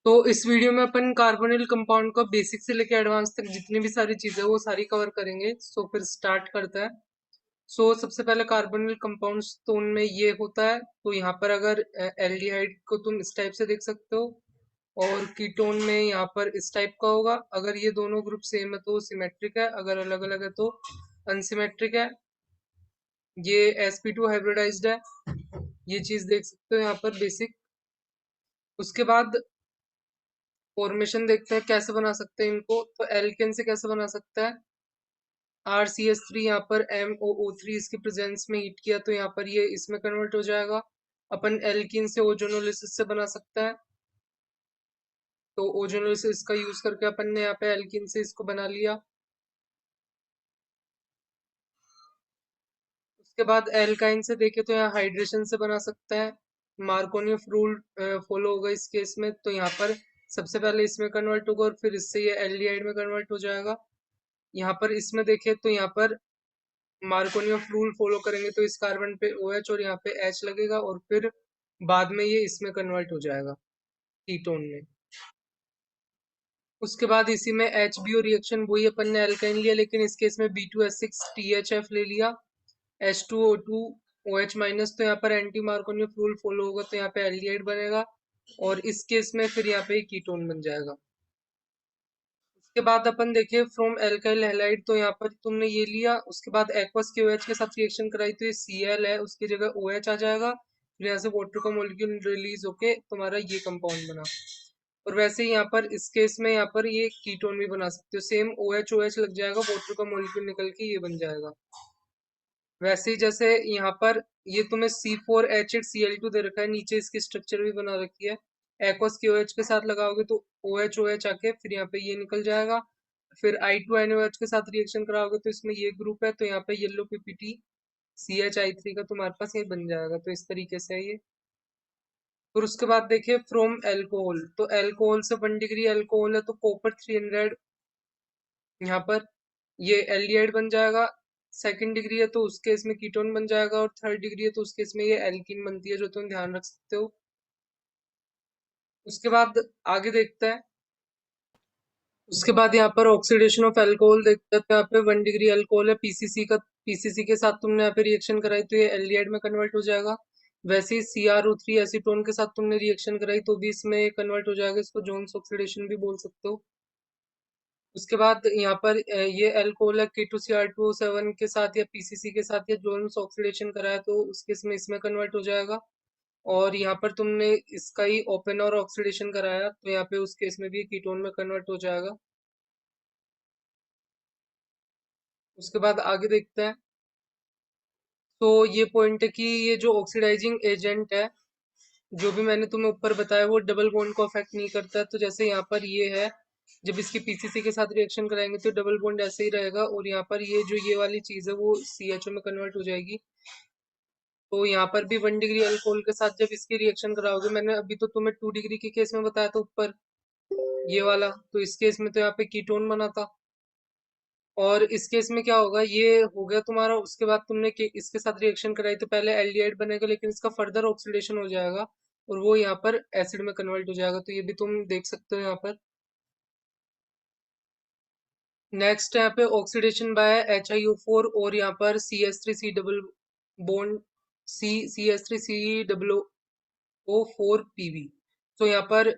तो इस वीडियो में अपन कार्बोनिल कंपाउंड का बेसिक से लेकर एडवांस तक जितनी भी सारी चीजें वो सारी कवर करेंगे। सो फिर स्टार्ट करते हैं। सो सबसे पहले कार्बोनिल कंपाउंड्स तो उनमें ये होता है। तो यहाँ पर अगर एल्डिहाइड को तुम इस टाइप से देख सकते हो और कीटोन में यहाँ पर इस टाइप का होगा। अगर ये दोनों ग्रुप सेम है तो सिमेट्रिक है, अगर अलग अलग है तो अनसिमेट्रिक है। ये sp2 हाइब्रिडाइज्ड है, ये चीज देख सकते हो यहाँ पर बेसिक। उसके बाद फॉर्मेशन देखते हैं कैसे बना सकते हैं इनको। तो एल्केन से कैसे बना सकता है, RCH3 यहाँ पर MOO3 इसके प्रेजेंस में हीट किया तो यहाँ पर ये इसमें कन्वर्ट हो जाएगा। अपन एल्कीन से ओजोनोलिसिस से बना सकता है। तो ओजोनोलिसिस का यूज करके अपन ने यहाँ पे एल्कीन से इसको बना लिया। उसके बाद एल्काइन से देखे तो यहाँ हाइड्रेशन से बना सकता है। मार्कोनियन रूल फॉलो होगा इस केस में। तो यहाँ पर सबसे पहले इसमें कन्वर्ट होगा और फिर इससे ये एल्डिहाइड में कन्वर्ट हो जाएगा। यहाँ पर इसमें देखे तो यहाँ पर मार्कोनियन रूल फॉलो करेंगे तो इस कार्बन पे OH और यहाँ पे H लगेगा और फिर बाद में ये इसमें कन्वर्ट हो जाएगा कीटोन में। उसके बाद इसी में HBO रिएक्शन वही अपन ने एल्काइन लिया, लेकिन इस केस में B2S6THF ले लिया। H2O2 OH माइनस, तो यहाँ पर एंटी मार्कोनियन रूल फॉलो होगा तो यहाँ पे एल्डिहाइड बनेगा और इस केस में फिर यहाँ पे कीटोन बन जाएगा। उसके बाद अपन देखे फ्रॉम एल्काइल हैलाइड, तो यहाँ पर तुमने ये लिया। उसके बाद एक्वस के OH के साथ रिएक्शन कराई तो ये Cl है, उसकी जगह OH आ जाएगा। फिर यहाँ से वाटर का मॉलिक्यूल रिलीज होके तुम्हारा ये कंपाउंड बना। और वैसे ही यहाँ पर इस केस में यहाँ पर ये कीटोन भी बना सकते हो। सेम OH OH लग जाएगा, वाटर का मॉलिक्यूल निकल के ये बन जाएगा। वैसे ही जैसे यहाँ पर ये तुम्हें C4H8Cl2 दे रखा है, नीचे इसकी स्ट्रक्चर भी बना रखी है। एक्वस के OH के साथ लगाओगे तो OH OH आके फिर यहाँ पे ये निकल जाएगा। फिर I2NOH के साथ रिएक्शन कराओगे तो इसमें ये ग्रुप है तो यहाँ पे येलो PPT CHI3 का तुम्हारे पास ये बन जाएगा। तो इस तरीके से है ये। फिर उसके बाद देखिए फ्रॉम एल्कोहल, तो एल्कोहल से 1 डिग्री एल्कोहल है तो कॉपर 300 यहाँ पर ये एल्डिहाइड बन जाएगा। सेकंड डिग्री है तो उसके इसमें कीटोन बन जाएगा और थर्ड डिग्री है तो उसके इसमें ये एल्कीन बनती है, जो तुम ध्यान रख सकते हो। उसके बाद आगे देखते हैं। उसके बाद यहाँ पर ऑक्सीडेशन ऑफ अल्कोहल देखते हैं। तो यहाँ पे 1 डिग्री अल्कोहल है पीसीसी का, पीसीसी के साथ तुमने यहाँ पे रिएक्शन कराई तो ये एल्डिहाइड में कन्वर्ट हो जाएगा। वैसे ही CrO3 एसीटोन के साथ तुमने रिएक्शन कराई तो भी इसमें कन्वर्ट हो जाएगा। इसको जोन्स ऑक्सीडेशन भी बोल सकते हो। उसके बाद यहाँ पर ये अल्कोहल है K2Cr2O7 के साथ या पीसीसी के साथ या जोन्स ऑक्सीडेशन कराया तो उसके इसमें कन्वर्ट हो जाएगा। और यहाँ पर तुमने इसका ही ओपन और ऑक्सीडेशन कराया तो यहाँ पे उस केस में भी कीटोन में कन्वर्ट हो जाएगा। उसके बाद आगे देखते हैं। तो ये पॉइंट है कि ये जो ऑक्सीडाइजिंग एजेंट है, जो भी मैंने तुम्हें ऊपर बताया, वो डबल बॉन्ड को अफेक्ट नहीं करता है। तो जैसे यहाँ पर ये है, जब इसकी पीसीसी के साथ रिएक्शन कराएंगे तो डबल बॉन्ड ऐसे ही रहेगा और यहाँ पर ये जो ये वाली चीज है वो CHO में कन्वर्ट हो जाएगी। तो यहाँ पर भी 1 डिग्री अल्कोहल के साथ जब इसकी रिएक्शन कराओगे, मैंने अभी तो तुम्हें 2 डिग्री के केस में बताया था ऊपर ये वाला, तो इस केस में तो यहाँ पे कीटोन बना था। और इस केस में क्या होगा, ये हो गया तुम्हारा। उसके बाद तुमने इसके साथ रिएक्शन कराई तो पहले एल्डिहाइड बनेगा, लेकिन इसका फर्दर ऑक्सीडेशन हो जाएगा और वो यहाँ पर एसिड में कन्वर्ट हो जाएगा। तो ये भी तुम देख सकते हो यहाँ पर। नेक्स्ट यहाँ पे ऑक्सीडेशन बाय HiO4 और यहाँ पर CH3C double bond CH3COO4 PB। तो यहाँ पर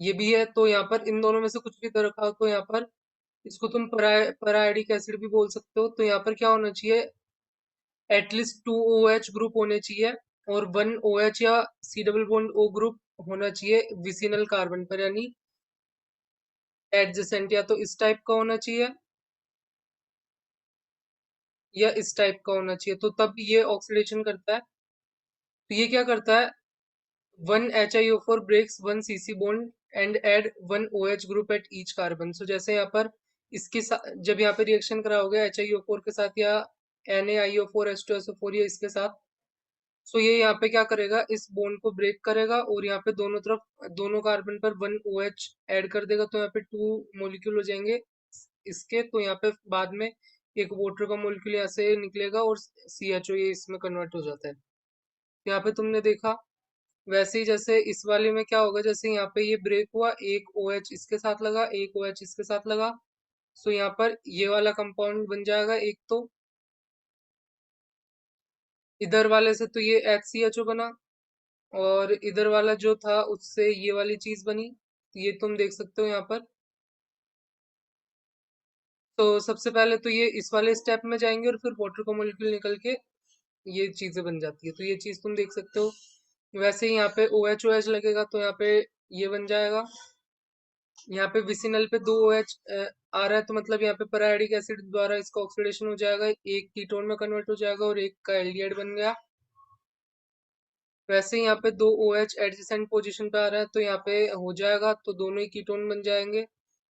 ये भी है। तो यहाँ पर इन दोनों में से कुछ भी दे रखा हो तो यहाँ पर इसको तुम पराइडिक एसिड भी बोल सकते हो। तो यहाँ पर क्या होना चाहिए, एटलीस्ट 2 OH ग्रुप होने चाहिए और 1 OH या C double bond O group होना चाहिए विसिनल कार्बन पर, यानी एडजेसेंट, या तो इस टाइप का होना चाहिए या इस टाइप का होना चाहिए, तो तब ये ऑक्सीडेशन करता है। तो ये क्या करता है, 1 HiO4 breaks 1 CC bond and add 1 OH group at each carbon. So जैसे यहाँ पर जब यहाँ पे रिएक्शन कराओगे HiO4 के साथ या NaIO4H2SO4 या इसके साथ, सो ये यहाँ पे क्या करेगा, इस बॉन्ड को ब्रेक करेगा और यहाँ पे दोनों तरफ दोनों कार्बन पर 1 OH ऐड कर देगा तो यहाँ पे 2 मॉलिक्यूल हो जाएंगे इसके। तो यहाँ पे बाद में एक वाटर का मॉलिक्यूल यहाँ से निकलेगा और CHO ये इसमें कन्वर्ट हो जाता है। यहाँ पे तुमने देखा। वैसे ही जैसे इस वाले में क्या होगा, जैसे यहाँ पे ये ब्रेक हुआ, एक OH इसके साथ लगा, एक OH इसके साथ लगा, सो यहाँ पर ये वाला कंपाउंड बन जाएगा एक। तो इधर वाले से तो ये HCHO बना, और इधर वाला जो था उससे ये वाली चीज बनी, तो ये तुम देख सकते हो यहाँ पर। तो सबसे पहले तो ये इस वाले स्टेप में जाएंगे और फिर वाटर का मॉलिक्यूल निकल के ये चीजें बन जाती है, तो ये चीज तुम देख सकते हो। वैसे ही यहाँ पे OH लगेगा, तो यहाँ पे ये बन जाएगा। यहाँ पे विसिनल पे दो OH आ रहा है, तो मतलब यहाँ पे पेरियोडिक एसिड द्वारा इसका ऑक्सीडेशन हो जाएगा, एक कीटोन में कन्वर्ट हो जाएगा और एक का एल्डिहाइड बन गया। वैसे ही यहाँ पे दो OH एडजेसेंट पोजीशन पे आ रहा है, तो यहाँ पे हो जाएगा, तो दोनों ही कीटोन बन जाएंगे।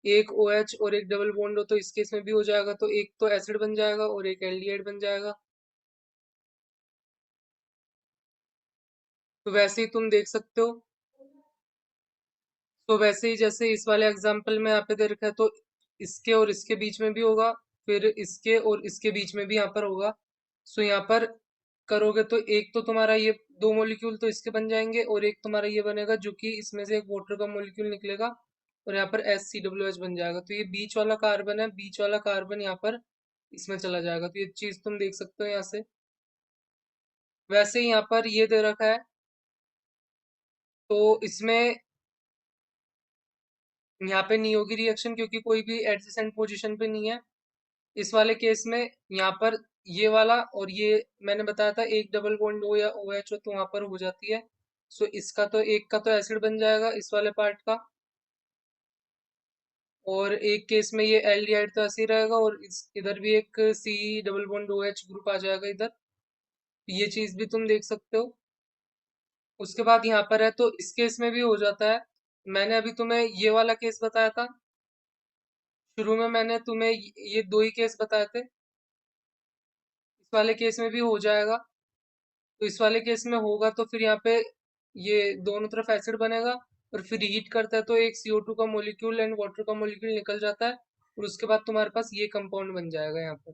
एक OH और एक डबल बॉन्ड हो तो इस केस में भी हो जाएगा, तो एक तो एसिड बन जाएगा और एक एल्डिहाइड बन जाएगा। तो वैसे ही तुम देख सकते हो। तो वैसे ही जैसे इस वाले एग्जाम्पल में यहाँ पे दे रखा है, तो इसके और इसके बीच में भी होगा, फिर इसके और इसके बीच में भी यहाँ पर होगा। सो यहाँ पर करोगे तो एक तो तुम्हारा ये दो मॉलिक्यूल तो इसके बन जाएंगे, और एक तुम्हारा ये बनेगा जो कि इसमें से एक वाटर का मॉलिक्यूल निकलेगा, और यहाँ पर HCWH बन जाएगा। तो ये बीच वाला कार्बन है, बीच वाला कार्बन यहाँ पर इसमें चला जाएगा, तो ये चीज तुम देख सकते हो यहाँ से। वैसे ही यहाँ पर ये दे रखा है, तो इसमें यहाँ पे नहीं होगी रिएक्शन, क्योंकि कोई भी एडजेसेंट पोजीशन पे नहीं है। इस वाले केस में यहाँ पर ये वाला और ये मैंने बताया था, एक डबल बॉन्ड हो या OH हो तो वहां पर हो जाती है। सो इसका तो एक का तो एसिड बन जाएगा इस वाले पार्ट का, और एक केस में ये एल्डिहाइड तो ऐसे ही रहेगा, और इधर भी एक C double bond OH group आ जाएगा इधर। ये चीज भी तुम देख सकते हो। उसके बाद यहाँ पर है, तो इस केस में भी हो जाता है। मैंने अभी तुम्हें ये वाला केस बताया था, शुरू में मैंने तुम्हें ये दो ही केस बताए थे। इस वाले केस में भी हो जाएगा। तो इस वाले केस में होगा तो फिर यहाँ पे ये दोनों तरफ एसिड बनेगा, और फिर हीट करता है तो एक CO2 का मोलिक्यूल एंड वाटर का मोलिक्यूल निकल जाता है, और उसके बाद तुम्हारे पास ये कंपाउंड बन जाएगा यहाँ पर।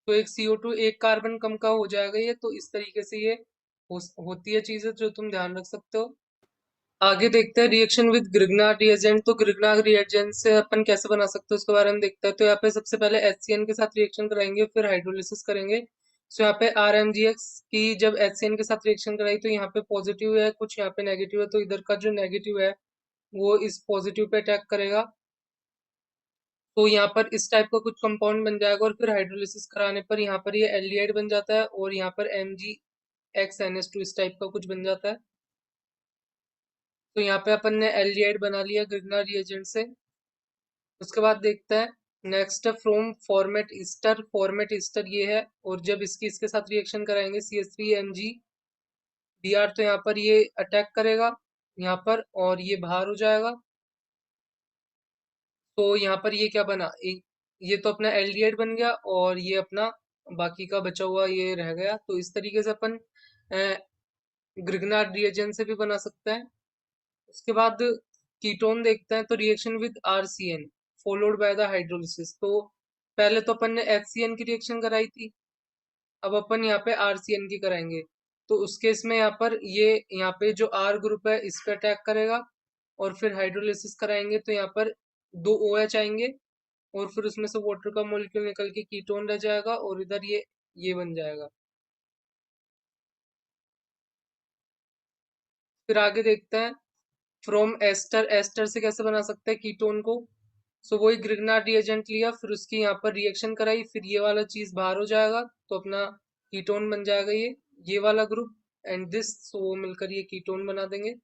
तो एक CO2 एक कार्बन कम का हो जाएगा ये, तो इस तरीके से ये होती है चीजें जो तुम ध्यान रख सकते हो। आगे देखते हैं रिएक्शन विद ग्रिग्नार्ड रिएजेंट। तो ग्रिग्नार्ड रिएजेंट से अपन कैसे बना सकते हैं उसके बारे में देखते हैं। तो यहाँ पे सबसे पहले HCN के साथ रिएक्शन कराएंगे, फिर हाइड्रोलिसिस करेंगे। सो यहाँ पे RMGX की जब HCN के साथ रिएक्शन कराई तो यहाँ पे पॉजिटिव है, कुछ यहाँ पे नेगेटिव है, तो इधर का जो नेगेटिव है वो इस पॉजिटिव पे अटैक करेगा, तो यहाँ पर इस टाइप का कुछ कंपाउंड बन जाएगा। और फिर हाइड्रोलिसिस कराने पर यहाँ पर ये एल्डिहाइड बन जाता है, और यहाँ पर MgXNH2 इस टाइप का कुछ बन जाता है। तो यहाँ पे अपन ने एल्डिहाइड बना लिया ग्रिग्नार्ड रिएजेंट से। उसके बाद देखते हैं next from format Easter. Format Easter ये है, और जब इसके साथ रिएक्शन कराएंगे CH3MgBr, तो यहाँ पर ये अटैक करेगा यहाँ पर, और ये बाहर हो जाएगा। तो यहाँ पर ये क्या बना, ये तो अपना एल्डिहाइड बन गया, और ये अपना बाकी का बचा हुआ ये रह गया। तो इस तरीके से अपन ग्रिग्नार्ड रिएजेंट से भी बना सकते हैं। उसके बाद कीटोन देखते हैं, तो reaction with RCN followed by the hydrolysis. तो पहले तो अपन ने HCN की रिएक्शन कराई थी, अब अपन यहाँ पे RCN की कराएंगे। तो उस केस में यहाँ पर ये यहाँ पे जो R ग्रुप है इस पे अटैक करेगा, और फिर हाइड्रोलिसिस कराएंगे तो यहाँ पर दो OH आएंगे, और फिर उसमें से वाटर का मॉलिक्यूल निकल के कीटोन रह जाएगा, और इधर ये बन जाएगा। फिर आगे देखते हैं फ्रॉम एस्टर। एस्टर से कैसे बना सकते हैं कीटोन को। सो वही ग्रिग्नार्ड रिएजेंट लिया, फिर उसकी यहाँ पर रिएक्शन कराई, फिर ये वाला चीज बाहर हो जाएगा, तो अपना कीटोन बन जाएगा ये वाला ग्रुप एंड दिस, सो वो मिलकर ये कीटोन बना देंगे।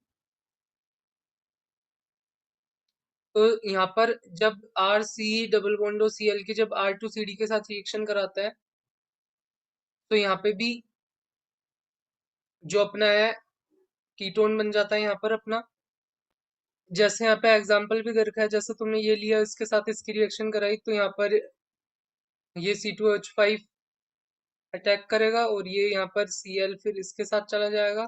तो यहाँ पर जब RC डबल बॉन्ड Cl की जब R2CD के साथ रिएक्शन कराता है, तो यहाँ पे भी जो अपना है कीटोन बन जाता है यहाँ पर अपना। जैसे यहाँ पे एग्जाम्पल भी दे रखा है, जैसे तुमने ये लिया इसके साथ इसकी रिएक्शन कराई, तो यहाँ पर ये C2H5 अटैक करेगा, और ये यहाँ पर Cl फिर इसके साथ चला जाएगा,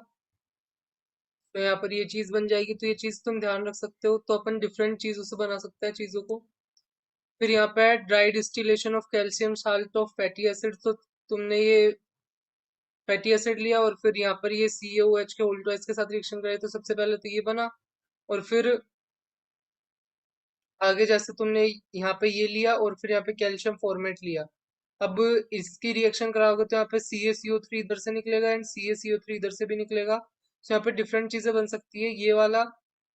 तो यहाँ पर ये चीज बन जाएगी। तो ये चीज तुम ध्यान रख सकते हो। तो अपन डिफरेंट चीजों से बना सकते हैं चीजों को। फिर यहाँ पे dry distillation of calcium salt of fatty acid. तो तुमने ये फैटी एसिड लिया और फिर यहाँ पर ये CaOH के उल्टो H के साथ रिएक्शन करे, तो सबसे पहले तो ये बना। और फिर आगे जैसे तुमने यहाँ पे ये लिया और फिर यहाँ पे कैल्शियम फॉर्मेट लिया। अब इसकी रिएक्शन कराओगे तो यहाँ पे CaCO3 इधर से निकलेगा एंड CaCO3 इधर से भी निकलेगा। तो यहाँ पे डिफरेंट चीजें बन सकती है। ये वाला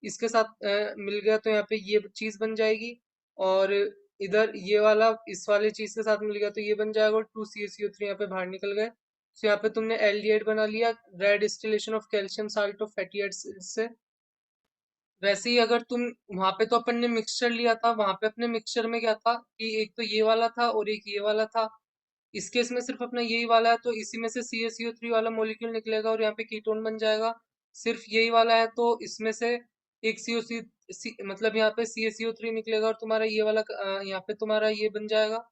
इसके साथ मिल गया तो यहाँ पे ये चीज बन जाएगी। और इधर ये वाला इस वाले चीज के साथ मिल गया तो ये बन जाएगा, और 2CaCO3 यहाँ पे बाहर निकल गए। तो यहाँ पे तुमने एल्डिहाइड बना लिया, dry distillation of calcium salt of fatty acids से। वैसे ही अगर तुम वहां पे, तो अपन ने मिक्सचर लिया था, वहां पे अपने मिक्सचर में क्या था कि एक तो ये वाला था और एक ये वाला था। इस केस में सिर्फ अपना यही वाला है तो इसी में से CaCO3 वाला मॉलिक्यूल निकलेगा और यहाँ पे कीटोन बन जाएगा। सिर्फ यही वाला है तो इसमें से एक मतलब यहाँ पे CaCO3 निकलेगा और तुम्हारा ये वाला यहाँ पे तुम्हारा ये बन जाएगा।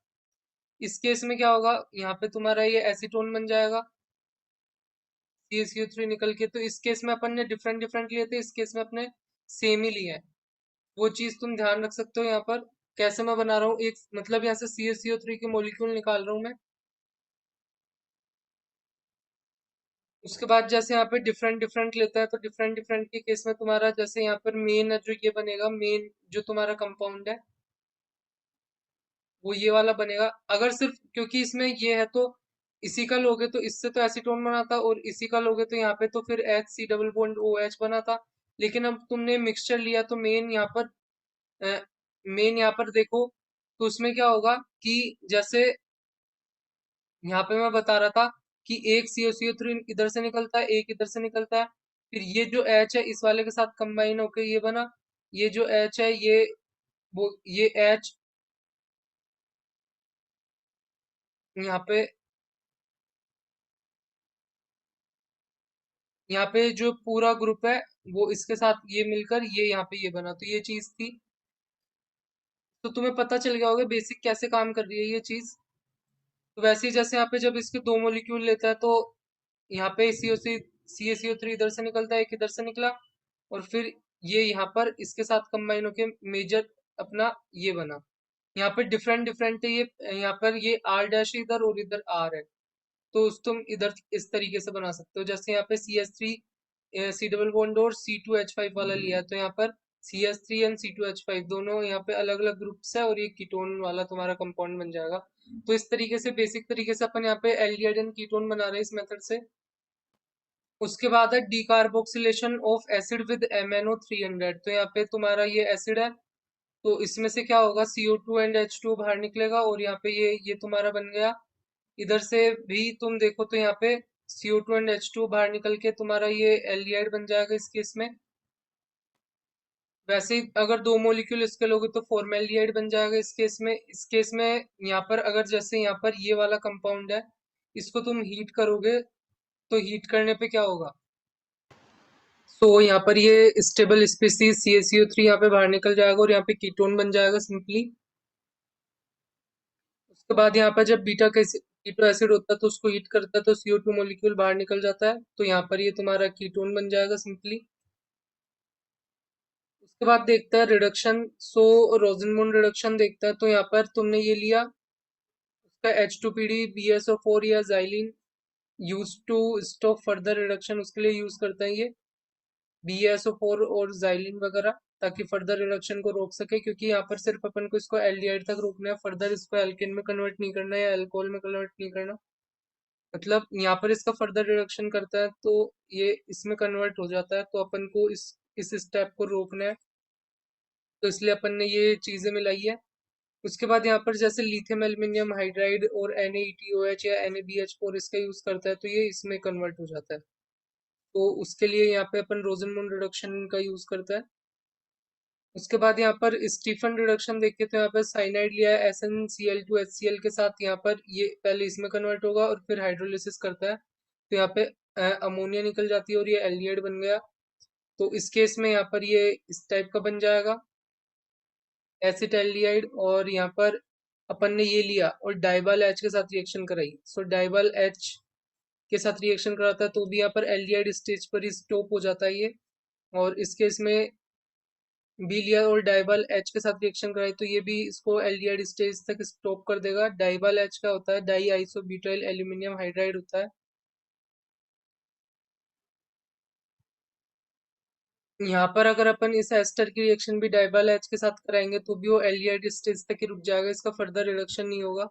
इस केस में क्या होगा, यहाँ पे तुम्हारा ये एसीटोन बन जाएगा CaCO3 निकल के। तो इस केस में अपन ने डिफरेंट डिफरेंट लिए थे, इस केस में अपने सेम ही लिए हैं। वो चीज तुम ध्यान रख सकते हो यहाँ पर। कैसे मैं बना रहा हूँ, एक मतलब यहाँ से CaCO3 के मॉलिक्यूल निकाल रहा हूँ मैं। उसके बाद जैसे यहाँ पे डिफरेंट डिफरेंट लेता है तो डिफरेंट डिफरेंट के केस में तुम्हारा जैसे यहाँ पर मेन है जो ये बनेगा, मेन जो तुम्हारा कंपाउंड है वो ये वाला बनेगा। अगर सिर्फ क्योंकि इसमें ये है तो इसी का लोगे तो इससे तो एसीटोन बना था, और इसी का लोगे तो यहाँ पे तो फिर HC डबल बॉन्ड OH बना था। लेकिन अब तुमने मिक्सचर लिया तो मेन यहाँ पर देखो तो उसमें क्या होगा कि जैसे यहाँ पे मैं बता रहा था कि एक CaCO3 इधर से निकलता है, एक इधर से निकलता है। फिर ये जो H है इस वाले के साथ कंबाइन होके ये बना। ये जो H है ये H यहाँ पे, यहाँ पे जो पूरा ग्रुप है वो इसके साथ ये मिलकर ये यहाँ पे ये बना, तो ये चीज थी। तो तुम्हें पता चल गया होगा बेसिक कैसे काम कर रही है ये चीज। तो वैसे ही जैसे यहाँ पे जब इसके दो मोलिक्यूल लेता है तो यहाँ पे CaCO3 इधर से निकलता है, एक इधर से निकला। और फिर ये यहाँ पर इसके साथ कंबाइन होके मेजर अपना ये बना। यहाँ पे डिफरेंट डिफरेंट है ये, यहाँ पर ये R' इधर और इधर R है। तो तुम इधर इस तरीके से बना सकते हो, जैसे यहाँ पे CH3 C डबल बॉन्ड और C2H5 वाला लिया है तो यहाँ पर CH3 एंड C2H5 दोनों यहाँ पे अलग अलग ग्रुप्स है और ये कीटोन वाला तुम्हारा कंपाउंड बन जाएगा। तो इस तरीके से बेसिक तरीके से अपन यहाँ पे एल्डिहाइड एंड कीटोन बना रहे हैं इस मेथड से। उसके बाद है decarboxylation of acid with MnO300। तो यहाँ पे तुम्हारा ये एसिड है तो इसमें से क्या होगा, CO2 एंड H2 बाहर निकलेगा और यहाँ पे ये तुम्हारा बन गया। इधर से भी तुम देखो तो यहाँ पे CO2 एंड H2 बाहर निकल के तुम्हारा ये एल्डिहाइड बन जाएगा इस केस में। वैसे ही अगर दो मोलिक्यूल इसके लोगे तो फॉर्मेल्डिहाइड बन जाएगा इस केस में। इस केस में यहाँ पर अगर जैसे यहाँ पर ये वाला कंपाउंड है, इसको तुम हीट करोगे तो हीट करने पे क्या होगा, सो यहाँ पर ये स्टेबल स्पीसीज CaCO3 यहाँ पे बाहर निकल जाएगा और यहाँ पे कीटोन बन जाएगा सिंपली। उसके बाद यहाँ पर जब कीटो एसिड होता है तो उसको हीट करता है तो CO2 मॉलिक्यूल बाहर निकल जाता है, तो यहाँ पर ये तुम्हारा कीटोन बन जाएगा सिंपली। उसके बाद देखता है रिडक्शन। रोजनमून रिडक्शन देखता है तो यहाँ पर तुमने ये लिया उसका H2PD BSO4 या xylene use to stop further reduction, उसके लिए यूज करते हैं ये BSO4 और जाइलिन वगैरह, ताकि फर्दर रिडक्शन को रोक सके। क्योंकि यहाँ पर सिर्फ अपन को इसको एल्डिहाइड तक रोकना है, फर्दर इसको एल्केन में कन्वर्ट नहीं करना है या अल्कोहल में कन्वर्ट नहीं करना। मतलब यहाँ पर इसका फर्दर रिडक्शन करता है तो ये इसमें कन्वर्ट हो जाता है, तो अपन को इस स्टेप को रोकना है। तो इसलिए अपन ने ये चीजें मिलाई है। उसके बाद यहाँ पर जैसे लिथियम एल्यूमिनियम हाइड्राइड और NaETOH या NaBH4 इसका यूज करता है तो ये इसमें कन्वर्ट हो जाता है। तो उसके लिए यहाँ पे अपन रोजनमून रिडक्शन का यूज करता है। उसके बाद यहाँ पर स्टीफन रिडक्शन देखिए तो यहाँ पर साइनाइड लिया है SnCl2HCl के साथ, यहाँ पर ये पहले इसमें कन्वर्ट होगा और फिर हाइड्रोलिसिस करता है तो यहाँ पे अमोनिया निकल जाती है और ये एल्डिहाइड बन गया। तो इस केस में यहाँ पर ये इस टाइप का बन जाएगा एसिटाल्डिहाइड। और यहाँ पर अपन ने ये लिया और डाइबाल H के साथ रिएक्शन कराई, सो डाइबाल H के साथ रिएक्शन कराता है तो भी यहाँ पर एल्डिहाइड स्टेज पर ही स्टॉप हो जाता है ये। और इस केस में बी लिया और डाइबाल H के साथ रिएक्शन कराई तो ये भी इसको एल्डिहाइड स्टेज तक स्टॉप कर देगा। डाइबाल H का होता है di iso butyl aluminium hydride होता है। यहाँ पर अगर अपन इस एस्टर की रिएक्शन भी डाइबाल एच के साथ कराएंगे तो भी वो एल्डिहाइड स्टेज तक ही रुक जाएगा, इसका फर्दर रिडक्शन नहीं होगा।